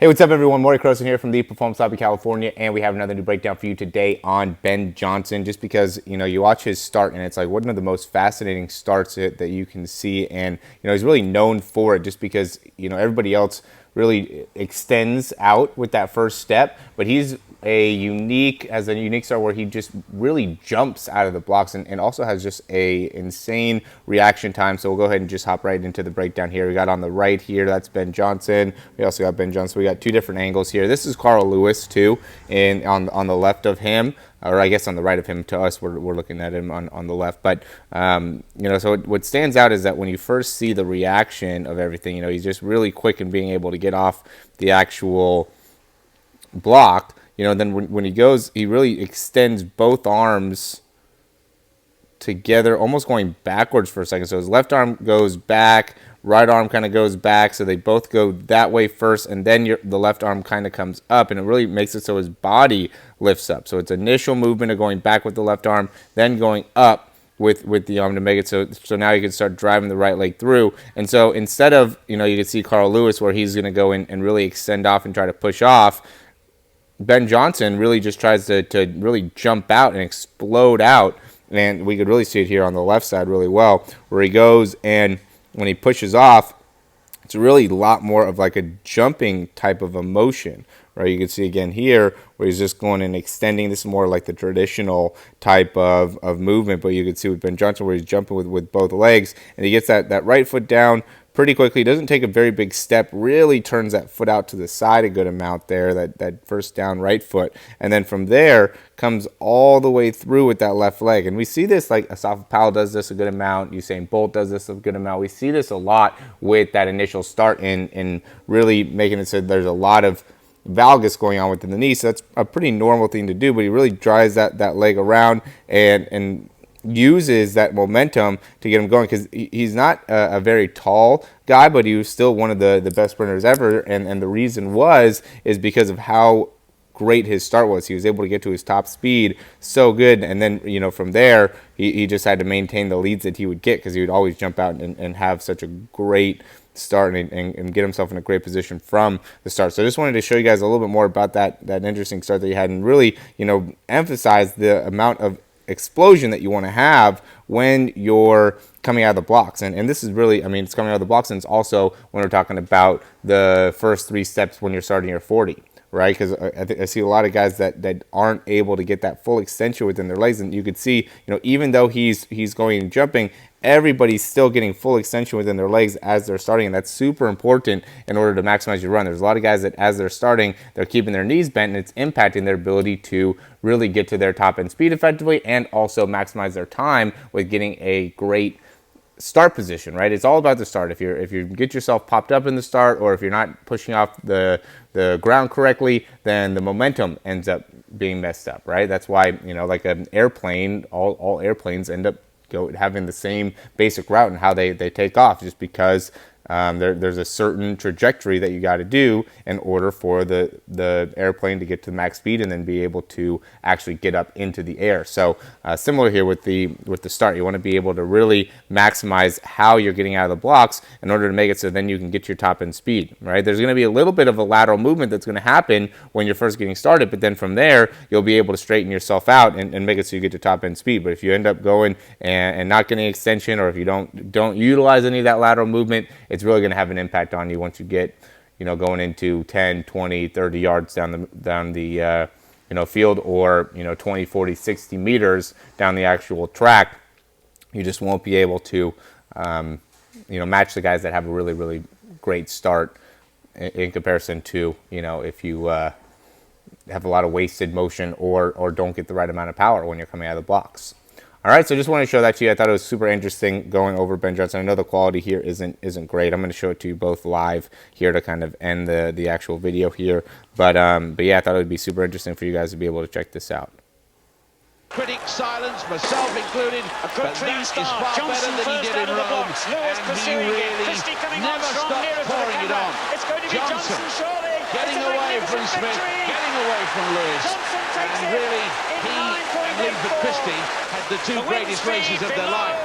Hey, what's up everyone? Morey Croson here from the Performance Lab in California, and we have another new breakdown for you today on Ben Johnson. Just because, you watch his start and it's like one of the most fascinating starts that you can see, and, he's really known for it just because, everybody else really extends out with that first step, but he's a unique start where he just really jumps out of the blocks and also has just a insane reaction time. So we'll go ahead and just hop right into the breakdown here. We got on the right here, that's Ben Johnson. We also got Ben Johnson. We got two different angles here. This is Carl Lewis too, and on the left of him, or I guess on the right of him. To us, we're looking at him on the left. But, so what stands out is that when you first see the reaction of everything, he's just really quick in being able to get off the actual block. Then when he goes, he really extends both arms together, almost going backwards for a second. So his left arm goes back, right arm kind of goes back, so they both go that way first, and then the left arm kind of comes up, and it really makes it so his body lifts up. So it's initial movement of going back with the left arm, then going up with the arm to make it so now you can start driving the right leg through. And so instead of, you can see Carl Lewis where he's going to go in and really extend off and try to push off, Ben Johnson really just tries to really jump out and explode out. And we could really see it here on the left side really well, where he goes and when he pushes off, it's really a lot more of like a jumping type of a motion, right? You can see again here where he's just going and extending. This is more like the traditional type of movement, but you can see with Ben Johnson where he's jumping with both legs, and he gets that right foot down pretty quickly. He doesn't take a very big step, really turns that foot out to the side a good amount there, that first down right foot. And then from there, comes all the way through with that left leg. And we see this, like Asaf Powell does this a good amount, Usain Bolt does this a good amount. We see this a lot with that initial start and really making it so there's a lot of valgus going on within the knee. So that's a pretty normal thing to do, but he really drives that leg around and uses that momentum to get him going, because he's not a very tall guy, but he was still one of the best sprinters ever, and the reason is because of how great his start was. He was able to get to his top speed so good, and then from there he just had to maintain the leads that he would get, because he would always jump out and have such a great start and get himself in a great position from the start. So I just wanted to show you guys a little bit more about that interesting start that he had, and really emphasize the amount of explosion that you want to have when you're coming out of the blocks. And this is really, it's coming out of the blocks, and it's also when we're talking about the first three steps when you're starting your 40, right? Because I see a lot of guys that aren't able to get that full extension within their legs, and you could see, even though he's going and jumping, everybody's still getting full extension within their legs as they're starting, and that's super important in order to maximize your run. There's a lot of guys that as they're starting, they're keeping their knees bent, and it's impacting their ability to really get to their top end speed effectively and also maximize their time with getting a great start position, right? It's all about the start. If you get yourself popped up in the start, or if you're not pushing off the ground correctly, then the momentum ends up being messed up, right? That's why, like an airplane, all airplanes end up having the same basic route and how they take off, just because there's a certain trajectory that you got to do in order for the airplane to get to max speed and then be able to actually get up into the air. So similar here with the start, you want to be able to really maximize how you're getting out of the blocks in order to make it so then you can get your top end speed, right? There's going to be a little bit of a lateral movement that's going to happen when you're first getting started, but then from there you'll be able to straighten yourself out and make it so you get to top end speed. But if you end up going and not getting extension, or if you don't utilize any of that lateral movement, it's really going to have an impact on you once you get, going into 10, 20, 30 yards down the field, or 20, 40, 60 meters down the actual track. You just won't be able to match the guys that have a really, really great start in comparison to if you have a lot of wasted motion or don't get the right amount of power when you're coming out of the blocks. All right, so just wanted to show that to you. I thought it was super interesting going over Ben Johnson. I know the quality here isn't great. I'm going to show it to you both live here to kind of end the actual video here. But yeah, I thought it would be super interesting for you guys to be able to check this out. Critics silence, myself included, but that is far Johnson better than he did in Rome, and he really never stopped pouring it on. Johnson getting away from Smith, getting away from Lewis, and really he and Lee Christie had the two greatest races of their life.